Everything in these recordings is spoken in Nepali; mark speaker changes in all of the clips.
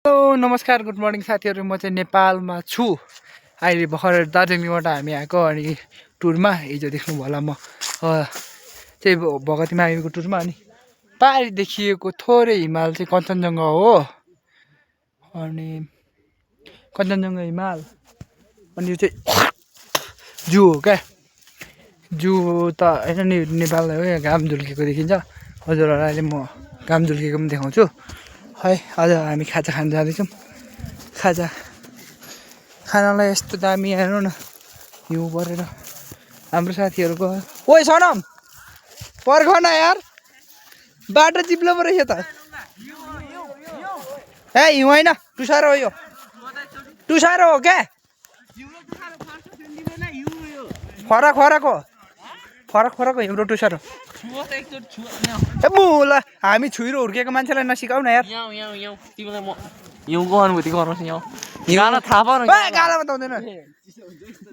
Speaker 1: हेलो नमस्कार गुड मर्निङ साथीहरु म चाहिँ नेपालमा छु अहिले भर्खर दार्जिलिङबाट हामी आएको अनि टुरमा हिजो देख्नु भयो होला म चाहिँ भगवतीमा आएको टुरमा अनि पारी देखिएको थोरै हिमाल चाहिँ कञ्चनजङ्घा हो अनि कञ्चनजङ्घा हिमाल अनि यो चाहिँ जू हो क्या जू त हैन नि नेपाललाई हो यहाँ घाम झुल्केको देखिन्छ हजुरहरुलाई अहिले म घाम झुल्केको पनि देखाउँछु है आज हामी खाजा खान जाँदैछौँ खाजा खानालाई यस्तो दामी हेर्नु न हिउँ परेर हाम्रो साथीहरूको ओइ सनम पर्ख न यार बाटो चिप्लो पो रहेछ त ए हिउँ होइन टुसारो हो यो टुसारो हो क्या फरक फरक हो फरक फरक हो हिउँ र टुसारो ए मुला हामी छुइरो हुर्केको मान्छेलाई नसिकाउ न यार
Speaker 2: तिमीलाई म हिउँको अनुभूति गराउँछु यहाँ गाना थाहा पाउनु
Speaker 1: गाला बताउँदैन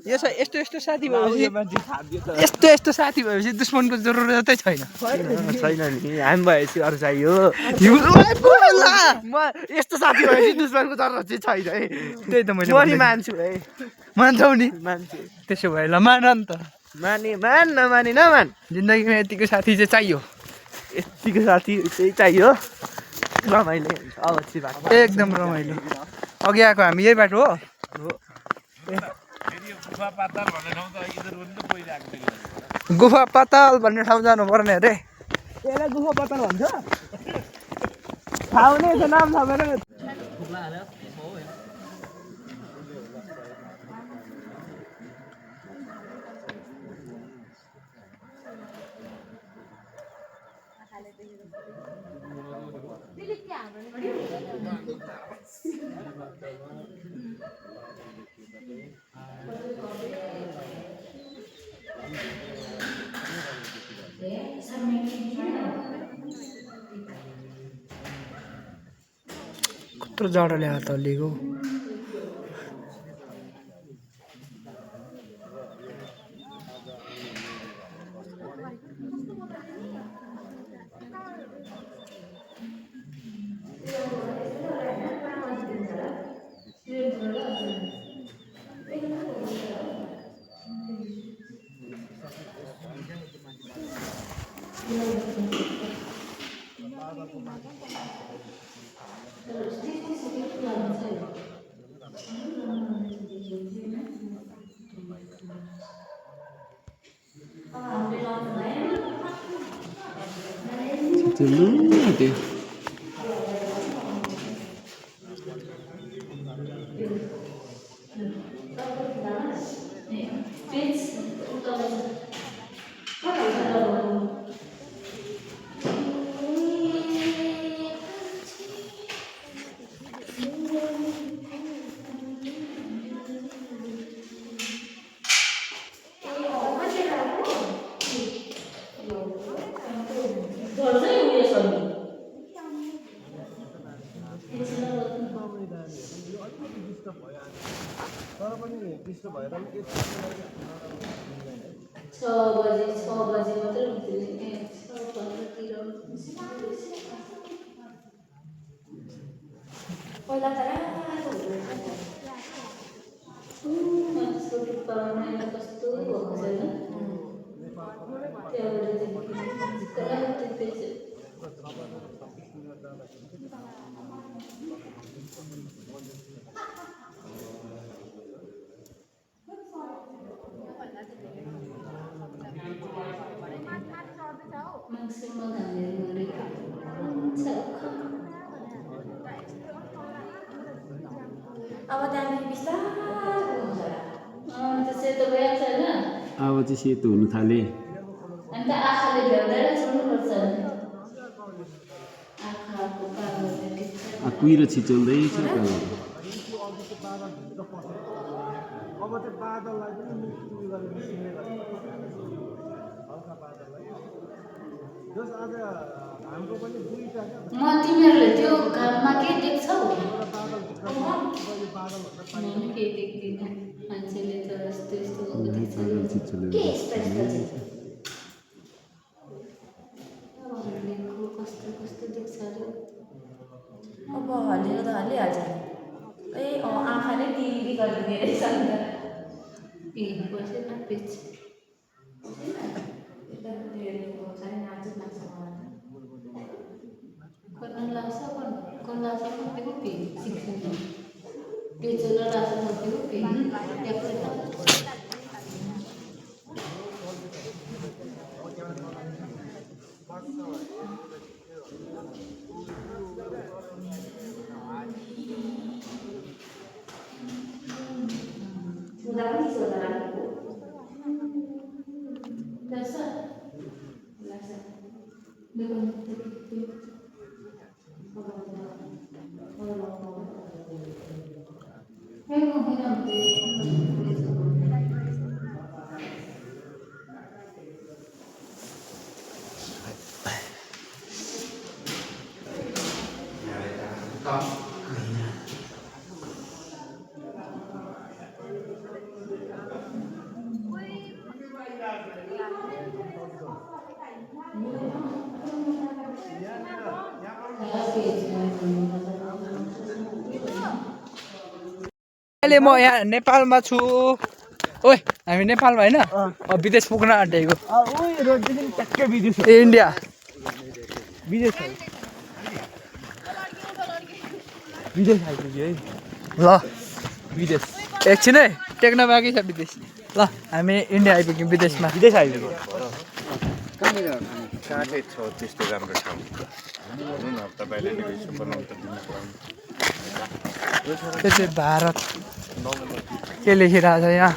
Speaker 1: यस्तो यस्तो साथी भएपछि यस्तो साथी भएपछि दुश्मनको जरुरतै छैन
Speaker 2: छैन नि हामी भएपछि अरू चाहियो
Speaker 1: म यस्तो साथी भएपछि दुश्मनको जरुरत चाहिँ छैन है त्यही त मैले
Speaker 2: पनि मान्छु है
Speaker 1: मान्छौ नि
Speaker 2: मान्छु
Speaker 1: त्यसो भए ल मान नि त
Speaker 2: माने मान नमाने नमान
Speaker 1: जिन्दगीमा यतिको साथी चाहिँ चाहियो
Speaker 2: यतिको साथी चाहिँ चाहियो रमाइलो अवश्य भएको
Speaker 1: एकदम रमाइलो अघि आएको हामी यही बाटो हो गुफा पाताल भन्ने ठाउँ जानु पर्ने अरे
Speaker 2: यसलाई गुफा पत्ता भन्छ थाहा हुने नाम थाहा भएन
Speaker 1: कत्रो जडाले हात हल्लिएको
Speaker 3: पहिला त कस्तो भएको छैन अब त्यहाँदेखि बिस्तारै सेतो गएको छैन
Speaker 4: अब चाहिँ सेतो हुनु थाले
Speaker 3: अन्त आँखाले भ्याउँदैन छोड्नुपर्छ आँखाको कालो
Speaker 4: कुहिरो छिचोल्दैछ कालो
Speaker 3: म तिमीहरूले त्यो घाममा के देख्छौ मैले केही देख्दिनँ मान्छेले त यस्तो यस्तो कस्तो कस्तो देख्छ अरे अब हल्ले भनेको त हालिहाल्छ ए आँखा नै टिरी गरिदिने रहेछ अन्त बसेर pitch Con lasa con lasa con cái pi xịt pi cho nó lasa con cái pi đẹp rồi đó sudah di saudara lasa lasa dengan
Speaker 1: अहिले म यहाँ नेपालमा छु ओइ हामी नेपालमा हैन विदेश पुग्न आँटेको इन्डिया ल
Speaker 2: विदेश
Speaker 1: एकछिन है टेक्न बाँकी छ विदेश ल हामी इन्डिया आइपुग्यौँ विदेशमा
Speaker 2: विदेश आइपुग्यो
Speaker 5: काठै छ त्यस्तो राम्रो ठाउँ हुनु न तपाईँले यसो बनाउनु त दिनु पर्यो
Speaker 1: त्यो चाहिँ भारत के लेखिरहेको छ यहाँ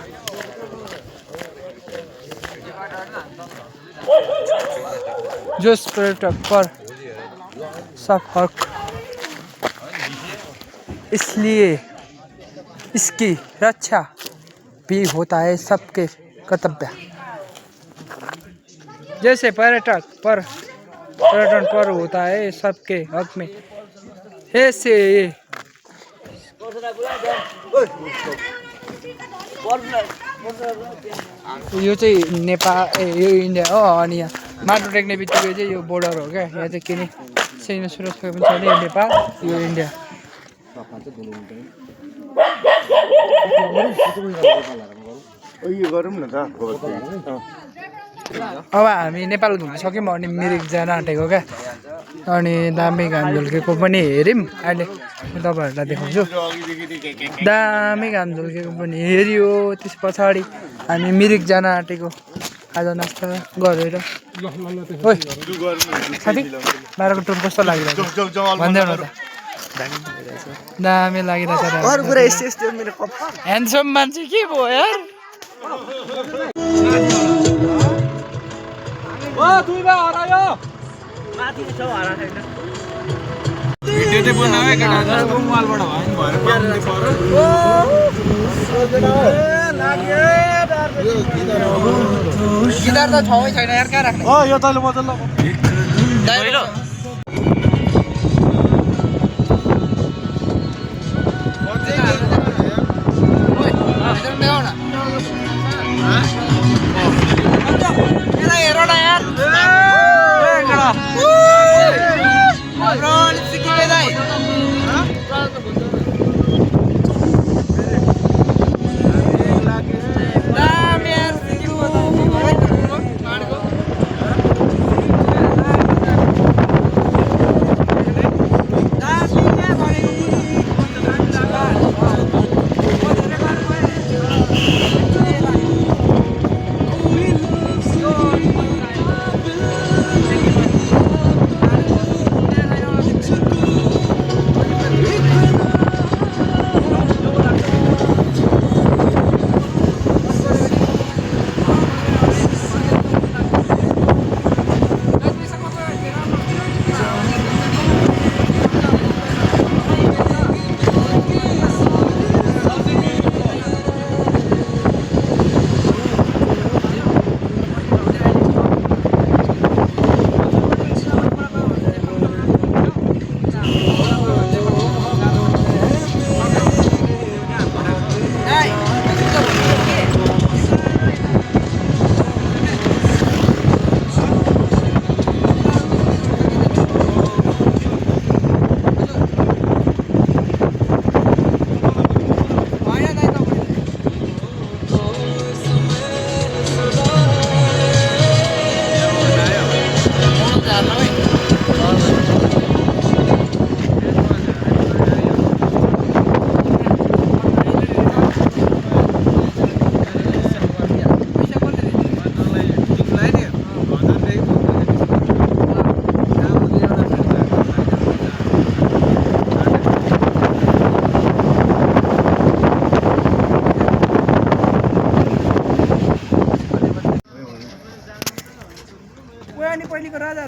Speaker 1: जोश पर्यटक पर सब हक इसलिए इसकी रक्षा भी होता है सबके कर्तव्य जैसे पर्यटन पर होता है सबके हक में ऐसे यो चाहिँ नेपाल यो इन्डिया हो अनि यहाँ माटो टेक्ने बित्तिकै चाहिँ यो बोर्डर हो क्या यहाँ चाहिँ किन सैन्य सुरक्षा पनि छ यो नेपाल यो इन्डिया
Speaker 5: गरौँ न त
Speaker 1: अब हामी नेपाल घुमिसक्यौँ अनि मिरिक जान आँटेको क्या अनि दामी घाम झुल्केको पनि हेऱ्यौँ अहिले म तपाईँहरूलाई देखाउँछु दामी घाम झुल्केको पनि हेऱ्यो त्यस पछाडि हामी मिरिक जान आँटेको आज नास्ता गरेर ओइ साथी बाह्रको टुर कस्तो लागिरहेको भन्दै न त दामी लागिरहेछ ह्यान्डसम मान्छे के भयो यार
Speaker 5: भिडियो चाहिँ बनायो केटा मोबाइलबाट भयो नि भएर
Speaker 1: गिटार त छमै छैन यार कहाँ राख्ने
Speaker 2: यो तैँले मजा ल
Speaker 1: हेर न यार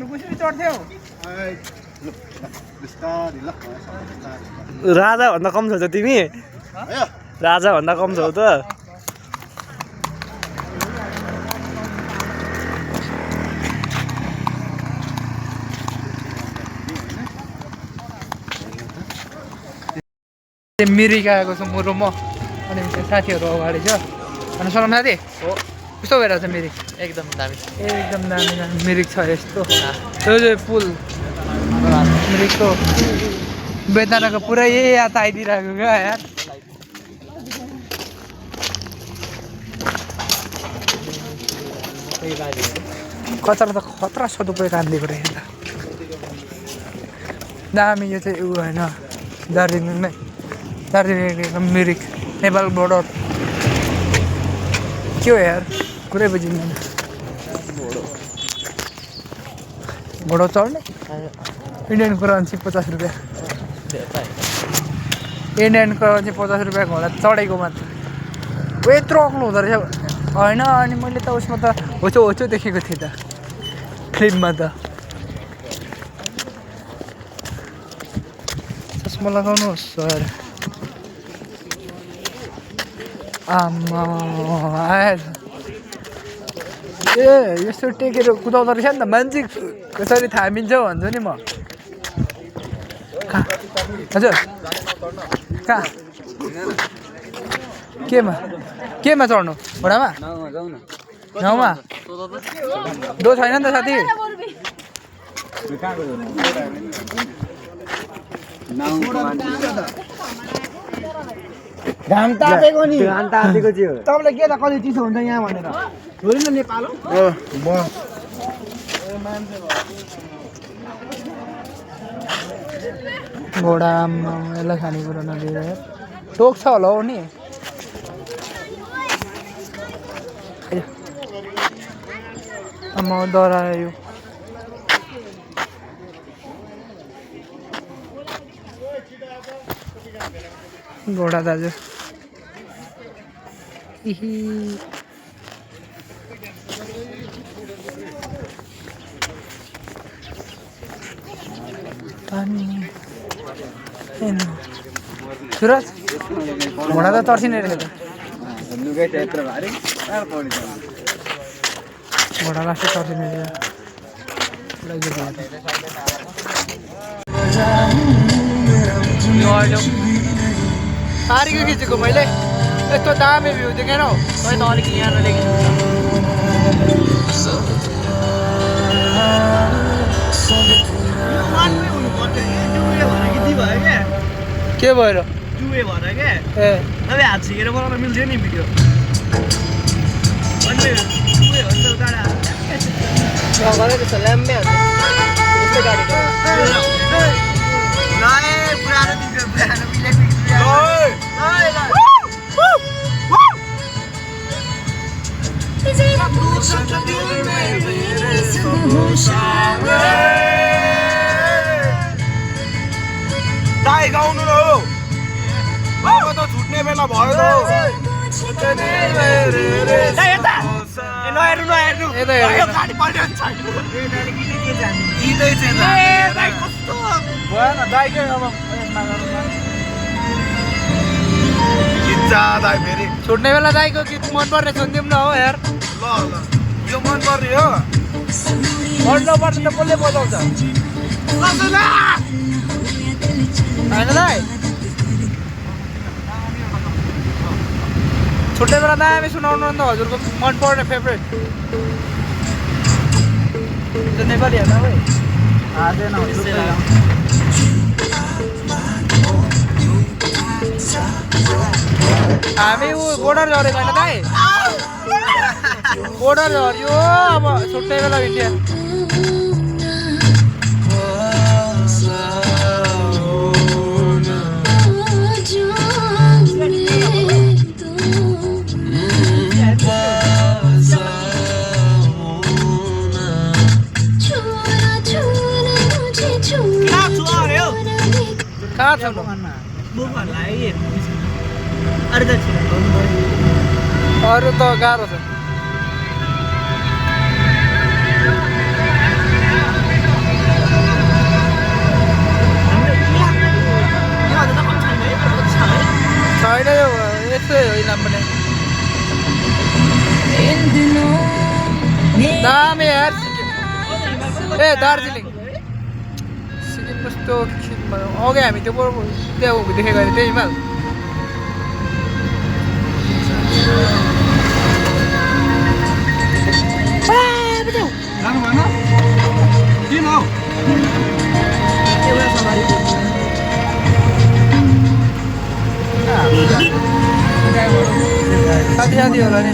Speaker 1: साथीहरू कसरी चढ्थ्यौ
Speaker 2: राजा भन्दा कम छौ त तिमी राजा भन्दा कम छौ त
Speaker 1: मिरिक आएको छ म र म अनि त्यो साथीहरू अगाडि छ अनि सलाम साथी
Speaker 2: हो
Speaker 1: कस्तो भइरहेको छ मिरिक
Speaker 2: एकदम दामी
Speaker 1: एकदम दामी दामी मिरिक छ यस्तो त्यो चाहिँ पुल मिरिकको बेदानाको पुरै याद आइदिइरहेको क्या यार कचरा त खतरा सदुपयोग काटिदिएको रहेछ त दामी यो चाहिँ ऊ होइन दार्जिलिङमै दार्जिलिङ मिरिक नेपाल बोर्डर के हो यार कुरै बुझिँदैन घोडा चढ्ने इन्डियन करेन्सी 50 रुपियाँ इन्डियन करेन्सी 50 रुपियाँ घोडा चढेको मात्र यत्रो अग्लो हुँदो रहेछ होइन अनि मैले त उसमा त होचो होचो देखेको थिएँ त फिल्ममा त चस्मा लगाउनुहोस् सर आमा आएछ ए यस्तो टेकेर कुदाउँदो रहेछ नि त मान्छे कसरी थामिन्छ भन्छु नि म कहाँ हजुर कहाँ केमा चढ्नु घोडामा नाउँमा दो छैन नि त साथी घाम तातेको नि घाम तातेको थियो तपाईँलाई के त कति चिसो हुन्छ यहाँ भनेर छोरी न नेपाल हो घोडामा यसलाई खानेकुरा नदिएर टोक्छ होला हो नि आमा डरायो घोडा दाजु सुरज घोडा त तर्सिने रहेछ घोडा लास्टै तर्सिने रहेछ सारीको खिचेको मैले यस्तो दामी भ्यू देखेन हौ
Speaker 2: खै त अलिक यहाँ नदेखि
Speaker 1: के भएर
Speaker 2: टुवे भएर के
Speaker 1: ए
Speaker 2: तपाईँ हात छिकेर बनाउन मिल्थ्यो नि भिडियो अन्त टुवे भन्छ टाढा
Speaker 1: घरै त्यसो ल्याम्मे यस्तै गाडी
Speaker 2: पुरानो दिनको पुरानो
Speaker 6: दाइ गाउनु न हो अब त छुट्ने बेला भयो फेरि
Speaker 1: छुट्ने बेला दाइको गीत मनपर्ने सुनिदिउँ न हो यार
Speaker 6: ल ल यो मन पर्ने हो
Speaker 1: मन नपर्ने त कसले बजाउँछ होइन दाइ छुट्ने बेला दामी सुनाउनु नि त हजुरको मनपर्ने फेभरेट त्यो नेपाली हेर्न भाइ हामी ऊ बोर्डर झरेको होइन दाइ बोर्डर झऱ्यो अब छुट्ने बेला इन्डिया कहाँ छ अरू त गाह्रो छ त्यस्तै हो इलाम पनि दामी यार सिक्किम ए दार्जिलिङ सिक्किम कस्तो अघि हामी त्यो त्यहाँ देखेको अरे त्यही हिमाल
Speaker 6: जानु भएन किन हौ
Speaker 1: साथी साथी होला नि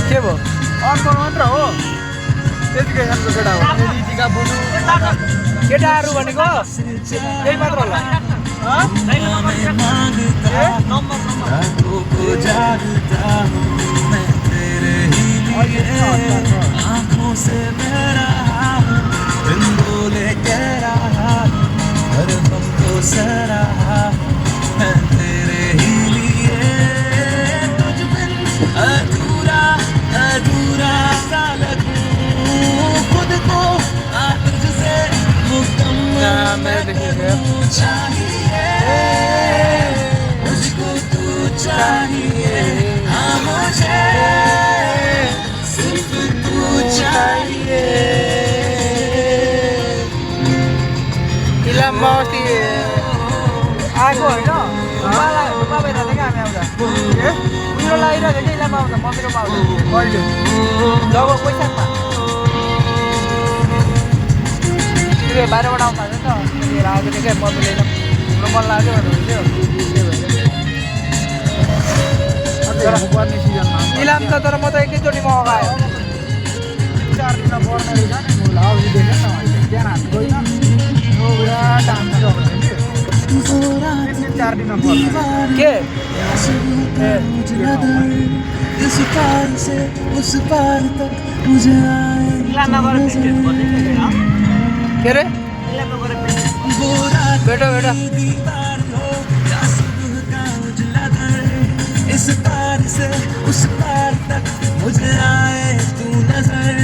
Speaker 1: के भयो
Speaker 6: अर्को मात्र हो एजुकेसनको केटा हो
Speaker 1: केटाहरू भनेको त्यही मात्र होला इलाममा अस्ति आएको होइन ढुक्पा भइरहेको थियो क्या हामी आउँदा उयो लागिरहेको थियो कि इलाममा आउँदा मन्दिरमा आउँदा कहिले जब वैशाखमा त्यो बाहिरबाट आउँदा नि त लिएर आएको थियो क्या मम्मीले घुम्नु मन लाग्यो भन्नुहुन्थ्यो
Speaker 6: पर्ने सिजनमा
Speaker 1: इलाम त तर म त एकैचोटि म अगाएँ
Speaker 6: 4 दिन पर्ने रहेछ नि मुला अघि देखेँ न बिहान हामी गइनँ यो विराट हामी जग्गा थियो 4 दिन पर्ने
Speaker 1: के
Speaker 7: इस पार से उस पार तक मुझे आए
Speaker 1: के अरे बेटा बेटा
Speaker 7: इस पार से उस पार तक मुझे आए तू नजर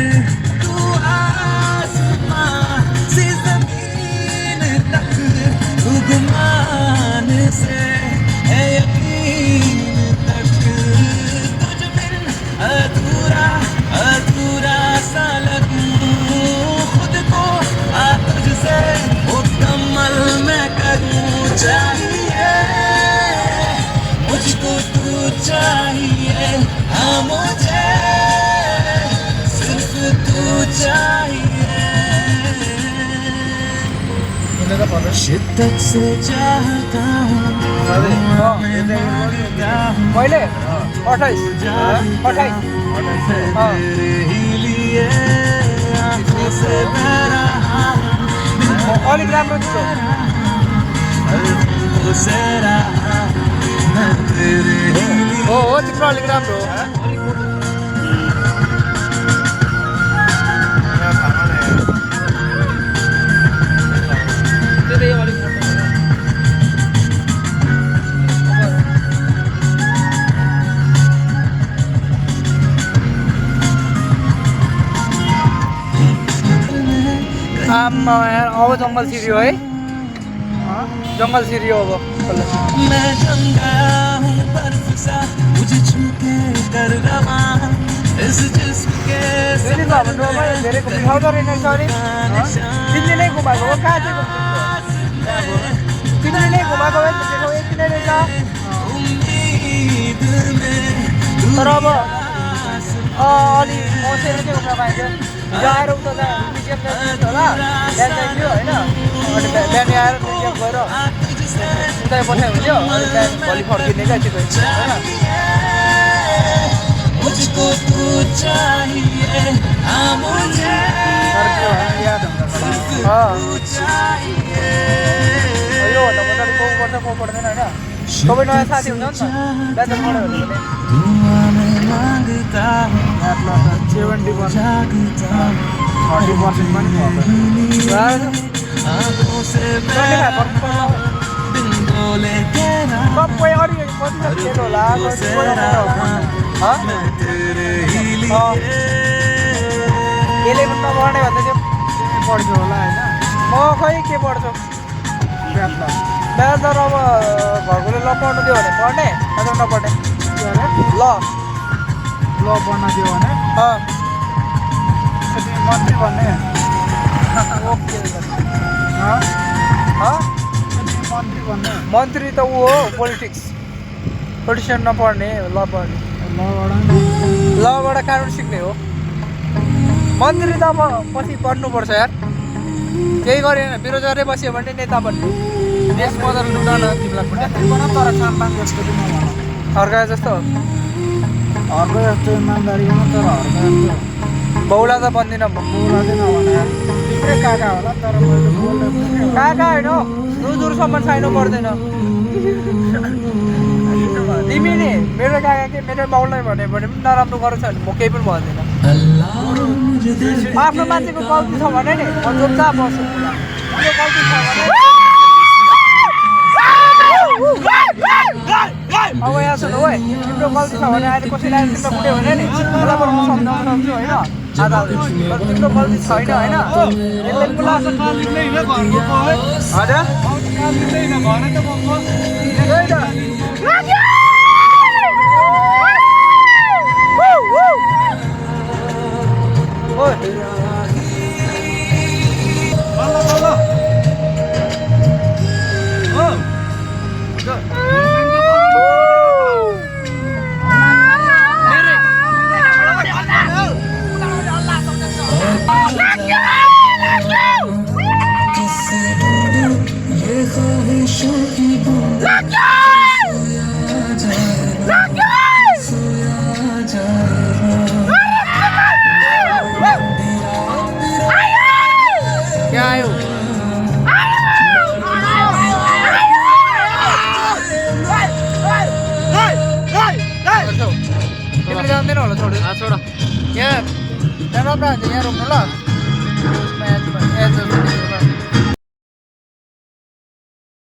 Speaker 7: तू आसमां से जमीन तक तू गुमान से है यकीन तक तुझ बिन अधूरा अधूरा सा लगूं खुद को तुझसे मुकम्मल मैं करूं चाहिए मुझको तू चाहिए हाँ मुझे सिर्फ तू चाहिए शिद्दत से चाहता हूँ
Speaker 1: मैले 28 तेरे
Speaker 7: ही लिए आँखों से बह रहा हूँ
Speaker 1: अलिक राम्रो थियो
Speaker 7: से रहा मैं तेरे ही
Speaker 1: हो तिम्रो अलिक राम्रो आम्मा अब जङ्गल छिर्यो है जङ्गल छिर्यो अब
Speaker 7: मैं गंगा हूँ बर्फ सा मुझे छू के कर रवा इस जिस्म के
Speaker 1: फेरि त हाम्रो धेरै घुमाउँदो रहेछ अरे तिमीले नै घुमाएको हो कहाँ चाहिँ घुमाएको तिमीले नै घुमाएको हो यति नै रहेछ
Speaker 7: उम्मीद में
Speaker 1: तर अब अलि बसेर चाहिँ घुम्न पाइन्छ हिजो आएर उता म्युजियम जान्छ होला बिहान जाइदियो होइन अनि बिहान आएर म्युजियम गएर उता पठायो हुन्थ्यो अनि बिहान भोलि फर्किने क्या त्यो होइन
Speaker 7: मुझको तू चाहिए हाँ मुझे
Speaker 1: याद
Speaker 7: चाहिए
Speaker 1: यो भन्दा मजाले को पर्छ को पर्दैन होइन सबै नयाँ साथी हुन्छ नि त बिहान पढ्यो भने
Speaker 7: दुआ में मांगता हूँ
Speaker 6: 70
Speaker 7: जागता हूँ
Speaker 6: 30% पनि पर्दैन
Speaker 7: आंखों से बिन बोले कहना
Speaker 6: सबै अरू कति त खेल होला
Speaker 7: मैं तेरे ही लिए
Speaker 6: 11 नपढ्ने भन्दा चाहिँ पढ्छु होला होइन म खै के पढ्छु ब्याचलर अब घरकोले ल पढ्नु दियो भने पढ्ने अथवा नपढ्ने ल पढ्न दियो भने मन्त्री भन्ने ओके मन्त्री भन्ने मन्त्री त ऊ हो पोलिटिसियन नपढ्ने ल पढ्ने लबाट कानुन सिक्ने हो मन्त्री त अब पछि पढ्नुपर्छ यार केही गरेन बेरोजगारै बस्यो भने नेता बन्ने देश मदर लुटाउन तिमीलाई तर खानपान जस्तो चाहिँ नभन अर्का जस्तो अर्को जस्तो इमान्दारी हो तर अर्का जस्तो बौला त बन्दिनँ बौला चाहिँ नभन तिम्रै काका होला तर मैले काका होइन दूरसम्म छैन पर्दैन तिमी नि मेरो काका के मेरो बाउलाई भन्यो भने पनि नराम्रो गरेछ भने म केही पनि भन्दिनँ आफ्नो मान्छेको गल्ती छ भने नि म चुपचाप बस्छु त्यो गल्ती छ भने अब यहाँ सुन है तिम्रो गल्ती छ भने अहिले कसैले आएर तिम्रो कुट्यो भने नि मलाई म सम्झाउन सक्छु होइन आधा तिम्रो गल्ती छैन होइन यहाँ रोक्नु ल